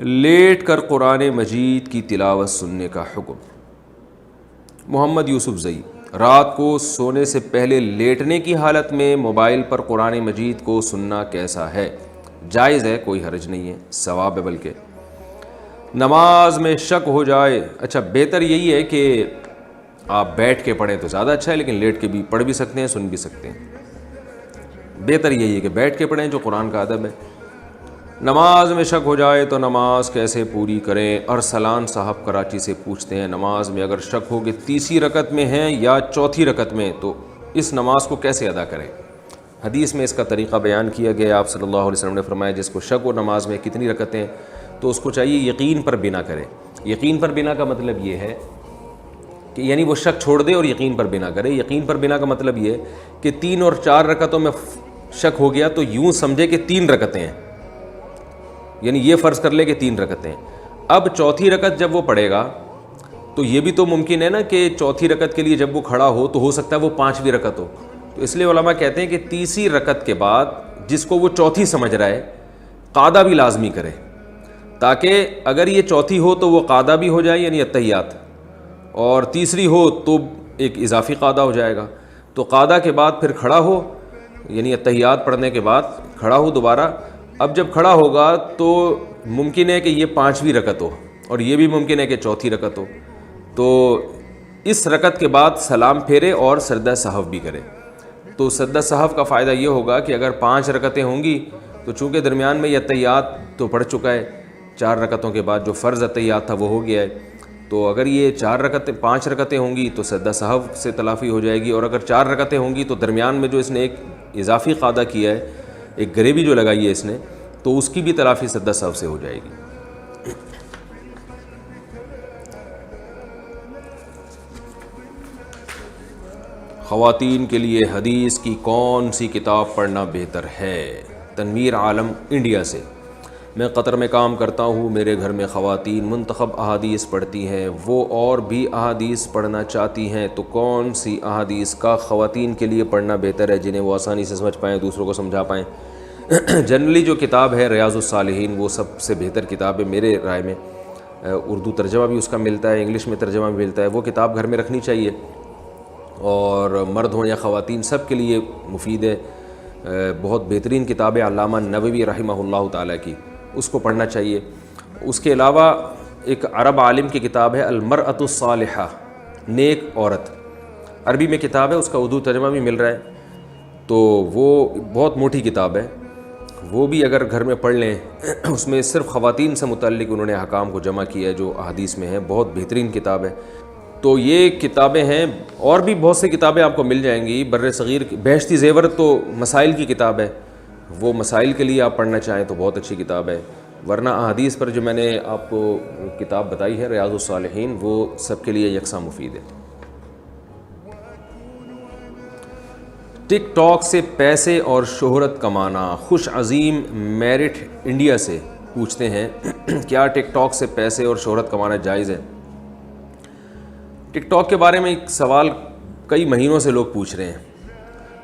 Late کر قرآن مجید کی تلاوت سننے کا حکم۔ محمد یوسف زئی، رات کو سونے سے پہلے لیٹنے کی حالت میں موبائل پر قرآن مجید کو سننا کیسا ہے؟ جائز ہے، کوئی حرج نہیں ہے، ثواب ہے بلکہ۔ نماز میں شک ہو جائے، اچھا بہتر یہی ہے کہ آپ بیٹھ کے پڑھیں تو زیادہ اچھا ہے، لیکن لیٹ کے بھی پڑھ بھی سکتے ہیں، سن بھی سکتے ہیں۔ بہتر یہی ہے کہ بیٹھ کے پڑھیں، جو قرآن کا ادب ہے۔ نماز میں شک ہو جائے تو نماز کیسے پوری کریں؟ ارسلان صاحب کراچی سے پوچھتے ہیں، نماز میں اگر شک ہو کہ تیسری رکعت میں ہیں یا چوتھی رکعت میں، تو اس نماز کو کیسے ادا کریں؟ حدیث میں اس کا طریقہ بیان کیا گیا۔ آپ صلی اللہ علیہ وسلم نے فرمایا جس کو شک ہو نماز میں کتنی رکعتیں، تو اس کو چاہیے یقین پر بنا کرے۔ یقین پر بنا کا مطلب یہ ہے کہ یعنی وہ شک چھوڑ دے اور یقین پر بنا کرے۔ یقین پر بنا کا مطلب یہ کہ 3 اور 4 رکعتوں میں شک ہو گیا تو یوں سمجھے کہ 3 رکعتیں ہیں، یعنی یہ فرض کر لے کہ 3 رکعتیں ہیں۔ اب چوتھی رکعت جب وہ پڑھے گا تو یہ بھی تو ممکن ہے نا کہ چوتھی رکعت کے لیے جب وہ کھڑا ہو تو ہو سکتا ہے وہ 5ویں رکعت ہو، تو اس لیے علماء کہتے ہیں کہ تیسری رکعت کے بعد جس کو وہ چوتھی سمجھ رہا ہے قعدہ بھی لازمی کرے، تاکہ اگر یہ چوتھی ہو تو وہ قعدہ بھی ہو جائے یعنی التحیات، اور تیسری ہو تو ایک اضافی قعدہ ہو جائے گا۔ تو قعدہ کے بعد پھر کھڑا ہو، یعنی التحیات پڑھنے کے بعد کھڑا ہو دوبارہ۔ اب جب کھڑا ہوگا تو ممکن ہے کہ یہ 5ویں رکعت ہو اور یہ بھی ممکن ہے کہ چوتھی رکعت ہو، تو اس رکعت کے بعد سلام پھیرے اور سجدہ سہو بھی کرے۔ تو سجدہ سہو کا فائدہ یہ ہوگا کہ اگر 5 رکعتیں ہوں گی تو چونکہ درمیان میں یہ التحیات تو پڑھ چکا ہے، 4 رکعتوں کے بعد جو فرض التحیات تھا وہ ہو گیا ہے، تو اگر یہ 5 رکعتیں ہوں گی تو سجدہ سہو سے تلافی ہو جائے گی، اور اگر 4 رکعتیں ہوں گی تو درمیان میں جو اس نے ایک اضافی قعدہ کیا ہے، ایک گریوی جو لگائی ہے اس نے، تو اس کی بھی تلافی سجدہ سہو سے ہو جائے گی۔ خواتین کے لیے حدیث کی کون سی کتاب پڑھنا بہتر ہے؟ تنویر عالم انڈیا سے، میں قطر میں کام کرتا ہوں، میرے گھر میں خواتین منتخب احادیث پڑھتی ہیں، وہ اور بھی احادیث پڑھنا چاہتی ہیں، تو کون سی احادیث کا خواتین کے لیے پڑھنا بہتر ہے جنہیں وہ آسانی سے سمجھ پائیں، دوسروں کو سمجھا پائیں؟ جنرلی جو کتاب ہے ریاض الصالحین وہ سب سے بہتر کتاب ہے میرے رائے میں، اردو ترجمہ بھی اس کا ملتا ہے، انگلش میں ترجمہ بھی ملتا ہے، وہ کتاب گھر میں رکھنی چاہیے، اور مرد ہوں یا خواتین سب کے لیے مفید ہے۔ بہت بہترین کتاب ہے علامہ نووی رحمہ اللہ تعالیٰ کی، اس کو پڑھنا چاہیے۔ اس کے علاوہ ایک عرب عالم کی کتاب ہے المرأۃ الصالحہ، نیک عورت، عربی میں کتاب ہے، اس کا اردو ترجمہ بھی مل رہا ہے، تو وہ بہت موٹی کتاب ہے، وہ بھی اگر گھر میں پڑھ لیں، اس میں صرف خواتین سے متعلق انہوں نے احکام کو جمع کیا ہے جو احادیث میں ہیں، بہت بہترین کتاب ہے۔ تو یہ کتابیں ہیں، اور بھی بہت سی کتابیں آپ کو مل جائیں گی بر صغیر۔ بہشتی زیور تو مسائل کی کتاب ہے، وہ مسائل کے لیے آپ پڑھنا چاہیں تو بہت اچھی کتاب ہے، ورنہ احادیث پر جو میں نے آپ کو کتاب بتائی ہے ریاض الصالحین، وہ سب کے لیے یکساں مفید ہے۔ ٹک ٹاک سے پیسے اور شہرت کمانا، خوش عظیم میرٹھ انڈیا سے پوچھتے ہیں، کیا ٹک ٹاک سے پیسے اور شہرت کمانا جائز ہے؟ ٹک ٹاک کے بارے میں ایک سوال کئی مہینوں سے لوگ پوچھ رہے ہیں،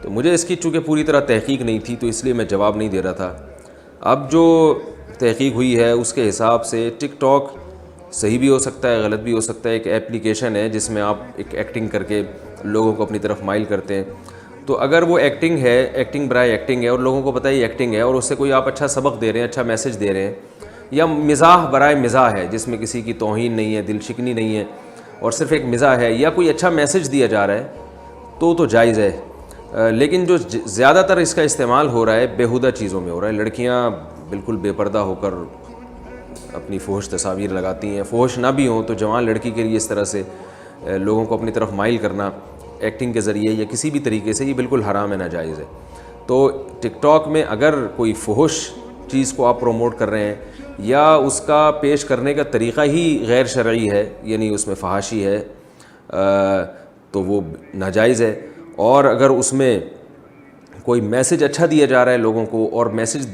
تو مجھے اس کی چونکہ پوری طرح تحقیق نہیں تھی تو اس لیے میں جواب نہیں دے رہا تھا۔ اب جو تحقیق ہوئی ہے اس کے حساب سے ٹک ٹاک صحیح بھی ہو سکتا ہے، غلط بھی ہو سکتا ہے۔ ایک ایپلیکیشن ہے جس میں آپ ایک ایکٹنگ کر کے لوگوں کو اپنی طرف مائل کرتے ہیں، تو اگر وہ ایکٹنگ ہے، ایکٹنگ برائے ایکٹنگ ہے، اور لوگوں کو پتہ ہے یہ ایکٹنگ ہے، اور اس سے کوئی آپ اچھا سبق دے رہے ہیں، اچھا میسج دے رہے ہیں، یا مزاح برائے مزاح ہے جس میں کسی کی توہین نہیں ہے، دل شکنی نہیں ہے، اور صرف ایک مزاح ہے، یا کوئی اچھا میسج دیا جا رہا ہے تو جائز ہے۔ لیکن جو زیادہ تر اس کا استعمال ہو رہا ہے بیہودہ چیزوں میں ہو رہا ہے، لڑکیاں بالکل بے پردہ ہو کر اپنی فحش تصاویر لگاتی ہیں، فحش نہ بھی ہوں تو جوان لڑکی کے لیے اس طرح سے لوگوں کو اپنی طرف مائل کرنا ایکٹنگ کے ذریعے یا کسی بھی طریقے سے، یہ بالکل حرام ہے، ناجائز ہے۔ تو ٹک ٹاک میں اگر کوئی فحش چیز کو آپ پروموٹ کر رہے ہیں یا اس کا پیش کرنے کا طریقہ ہی غیر شرعی ہے، یعنی اس میں فحاشی ہے، تو وہ ناجائز ہے۔ اور اگر اس میں کوئی میسج اچھا دیا جا رہا ہے لوگوں کو، اور میسج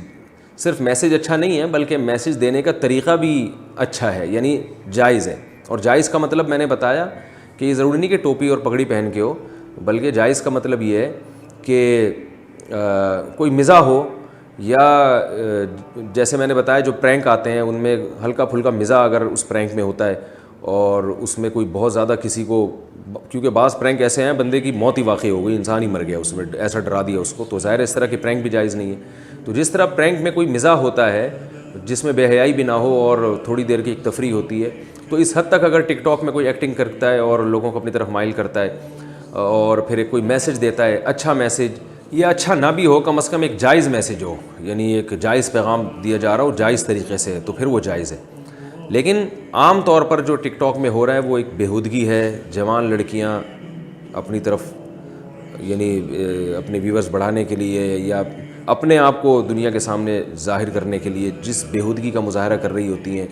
صرف میسج اچھا نہیں ہے بلکہ میسج دینے کا طریقہ بھی اچھا ہے، یعنی جائز ہے۔ اور جائز کا مطلب میں نے بتایا کہ یہ ضروری نہیں کہ ٹوپی اور پگڑی پہن کے ہو، بلکہ جائز کا مطلب یہ ہے کہ کوئی مزاح ہو، یا جیسے میں نے بتایا جو پرینک آتے ہیں ان میں ہلکا پھلکا مزاح اگر اس پرینک میں ہوتا ہے اور اس میں کوئی بہت زیادہ کسی کو، کیونکہ بعض پرینک ایسے ہیں بندے کی موت ہی واقع ہو گئی، انسان ہی مر گیا اس میں، ایسا ڈرا دیا اس کو، تو ظاہر اس طرح کی پرینک بھی جائز نہیں ہے۔ تو جس طرح پرینک میں کوئی مزاح ہوتا ہے جس میں بے حیائی بھی نہ ہو اور تھوڑی دیر کی ایک تفریح ہوتی ہے، تو اس حد تک اگر ٹک ٹاک میں کوئی ایکٹنگ کرتا ہے اور لوگوں کو اپنی طرف مائل کرتا ہے اور پھر ایک کوئی میسج دیتا ہے، اچھا میسج یا اچھا نہ بھی ہو، کم از کم ایک جائز میسج ہو، یعنی ایک جائز پیغام دیا جا رہا ہو جائز طریقے سے، تو پھر وہ جائز ہے۔ لیکن عام طور پر جو ٹک ٹاک میں ہو رہا ہے وہ ایک بےہودگی ہے، جوان لڑکیاں اپنی طرف یعنی اپنے ویورز بڑھانے کے لیے یا اپنے آپ کو دنیا کے سامنے ظاہر کرنے کے لیے جس بےہودگی کا مظاہرہ کر رہی ہوتی ہیں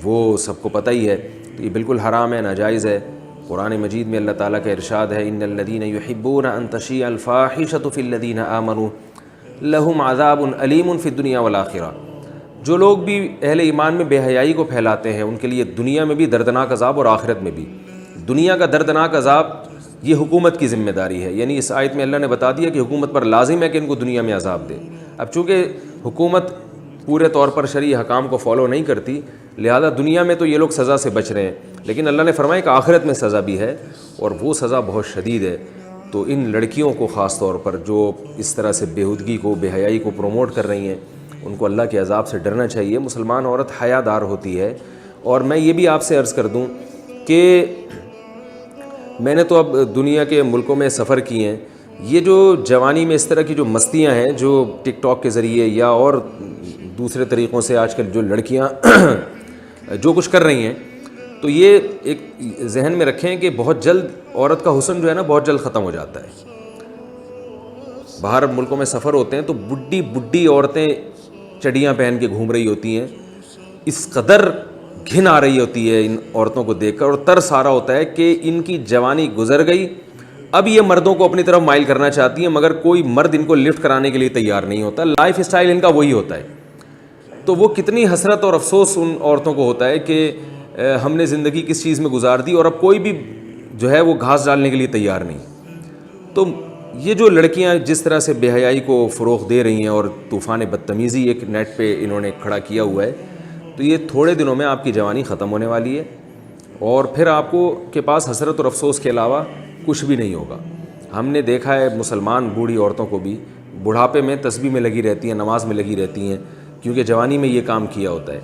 وہ سب کو پتہ ہی ہے، تو یہ بالکل حرام ہے، ناجائز ہے۔ قرآن مجید میں اللہ تعالیٰ کا ارشاد ہے، ان الذین یحبون ان تشیع الفاحشۃ فی الذین آمنوا لہم عذاب علیم فی الدنیا والآخرہ۔ جو لوگ بھی اہل ایمان میں بے حیائی کو پھیلاتے ہیں ان کے لیے دنیا میں بھی دردناک عذاب اور آخرت میں بھی۔ دنیا کا دردناک عذاب یہ حکومت کی ذمہ داری ہے، یعنی اس آیت میں اللہ نے بتا دیا کہ حکومت پر لازم ہے کہ ان کو دنیا میں عذاب دے۔ اب چونکہ حکومت پورے طور پر شرعی حکام کو فالو نہیں کرتی، لہذا دنیا میں تو یہ لوگ سزا سے بچ رہے ہیں، لیکن اللہ نے فرمایا کہ آخرت میں سزا بھی ہے اور وہ سزا بہت شدید ہے۔ تو ان لڑکیوں کو خاص طور پر جو اس طرح سے بےہودگی کو، بے حیائی کو پروموٹ کر رہی ہیں، ان کو اللہ کے عذاب سے ڈرنا چاہیے۔ مسلمان عورت حیا دار ہوتی ہے، اور میں یہ بھی آپ سے عرض کر دوں کہ میں نے تو اب دنیا کے ملکوں میں سفر کیے ہیں، یہ جو جوانی میں اس طرح کی جو مستیاں ہیں جو ٹک ٹاک کے ذریعے یا اور دوسرے طریقوں سے آج کل جو لڑکیاں جو کچھ کر رہی ہیں، تو یہ ایک ذہن میں رکھیں کہ بہت جلد عورت کا حسن جو ہے نا بہت جلد ختم ہو جاتا ہے۔ باہر ملکوں میں سفر ہوتے ہیں تو بڈھی بڈھی عورتیں چڑیاں پہن کے گھوم رہی ہوتی ہیں، اس قدر گھن آ رہی ہوتی ہے ان عورتوں کو دیکھ کر، اور ترس آ رہا ہوتا ہے کہ ان کی جوانی گزر گئی، اب یہ مردوں کو اپنی طرف مائل کرنا چاہتی ہیں، مگر کوئی مرد ان کو لفٹ کرانے کے لیے تیار نہیں ہوتا، لائف اسٹائل ان کا وہی ہوتا ہے۔ تو وہ کتنی حسرت اور افسوس ان عورتوں کو ہوتا ہے کہ ہم نے زندگی کس چیز میں گزار دی اور اب کوئی بھی جو ہے وہ گھاس ڈالنے کے لیے تیار نہیں۔ تو یہ جو لڑکیاں جس طرح سے بے حیائی کو فروغ دے رہی ہیں اور طوفان بدتمیزی ایک نیٹ پہ انہوں نے کھڑا کیا ہوا ہے، تو یہ تھوڑے دنوں میں آپ کی جوانی ختم ہونے والی ہے اور پھر آپ کو کے پاس حسرت اور افسوس کے علاوہ کچھ بھی نہیں ہوگا۔ ہم نے دیکھا ہے مسلمان بوڑھی عورتوں کو بھی بڑھاپے میں تسبیح میں لگی رہتی ہیں، نماز میں لگی رہتی ہیں، کیونکہ جوانی میں یہ کام کیا ہوتا ہے۔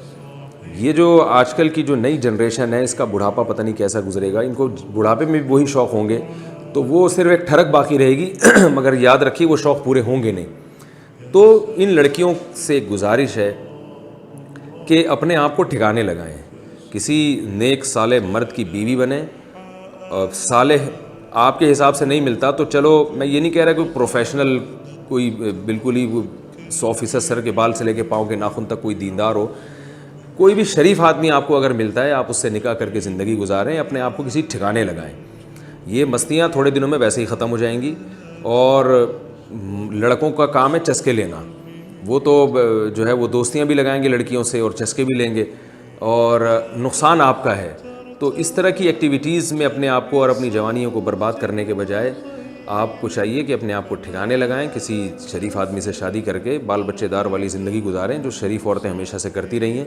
یہ جو آج کل کی جو نئی جنریشن ہے اس کا بڑھاپا پتہ نہیں کیسا گزرے گا، ان کو بڑھاپے میں بھی وہی شوق ہوں گے، تو وہ صرف ایک ٹھڑک باقی رہے گی مگر یاد رکھیے وہ شوق پورے ہوں گے نہیں۔ تو ان لڑکیوں سے گزارش ہے کہ اپنے آپ کو ٹھکانے لگائیں، کسی نیک صالح مرد کی بیوی بنیں، صالح آپ کے حساب سے نہیں ملتا تو چلو میں یہ نہیں کہہ رہا کوئی پروفیشنل، کوئی بالکل ہی 100% سر کے بال سے لے کے پاؤں کے ناخن تک کوئی دیندار ہو، کوئی بھی شریف آدمی آپ کو اگر ملتا ہے آپ اس سے نکاح کر کے زندگی گزاریں، اپنے آپ کو کسی ٹھکانے لگائیں۔ یہ مستیاں تھوڑے دنوں میں ویسے ہی ختم ہو جائیں گی، اور لڑکوں کا کام ہے چسکے لینا، وہ تو جو ہے وہ دوستیاں بھی لگائیں گے لڑکیوں سے اور چسکے بھی لیں گے، اور نقصان آپ کا ہے۔ تو اس طرح کی ایکٹیویٹیز میں اپنے آپ کو اور اپنی جوانیوں کو برباد کرنے کے بجائے آپ کو چاہیے کہ اپنے آپ کو ٹھکانے لگائیں، کسی شریف آدمی سے شادی کر کے بال بچے دار والی زندگی گزاریں جو شریف عورتیں ہمیشہ سے کرتی رہی ہیں۔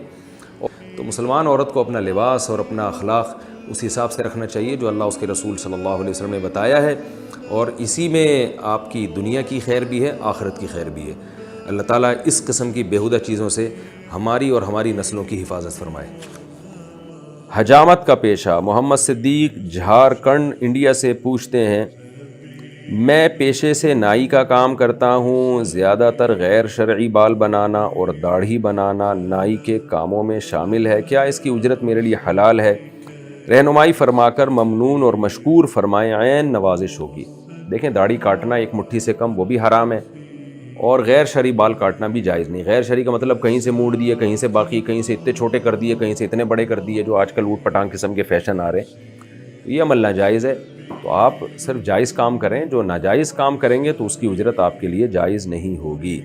تو مسلمان عورت کو اپنا لباس اور اپنا اخلاق اس حساب سے رکھنا چاہیے جو اللہ اس کے رسول صلی اللہ علیہ وسلم نے بتایا ہے، اور اسی میں آپ کی دنیا کی خیر بھی ہے، آخرت کی خیر بھی ہے۔ اللہ تعالیٰ اس قسم کی بیہودہ چیزوں سے ہماری اور ہماری نسلوں کی حفاظت فرمائے۔ حجامت کا پیشہ محمد صدیق جھارکھنڈ انڈیا سے پوچھتے ہیں، میں پیشے سے نائی کا کام کرتا ہوں، زیادہ تر غیر شرعی بال بنانا اور داڑھی بنانا نائی کے کاموں میں شامل ہے، کیا اس کی اجرت میرے لیے حلال ہے؟ رہنمائی فرما کر ممنون اور مشکور فرمائیں، عین نوازش ہوگی۔ دیکھیں داڑھی کاٹنا ایک مٹھی سے کم وہ بھی حرام ہے، اور غیر شرعی بال کاٹنا بھی جائز نہیں۔ غیر شرعی کا مطلب کہیں سے موڑ دیے، کہیں سے باقی، کہیں سے اتنے چھوٹے کر دیے، کہیں سے اتنے بڑے کر دیے، جو آج کل اوٹ پٹانگ قسم کے فیشن آ رہے ہیں، یہ عمل ناجائز ہے۔ تو آپ صرف جائز کام کریں، جو ناجائز کام کریں گے تو اس کی اجرت آپ کے لیے جائز نہیں ہوگی۔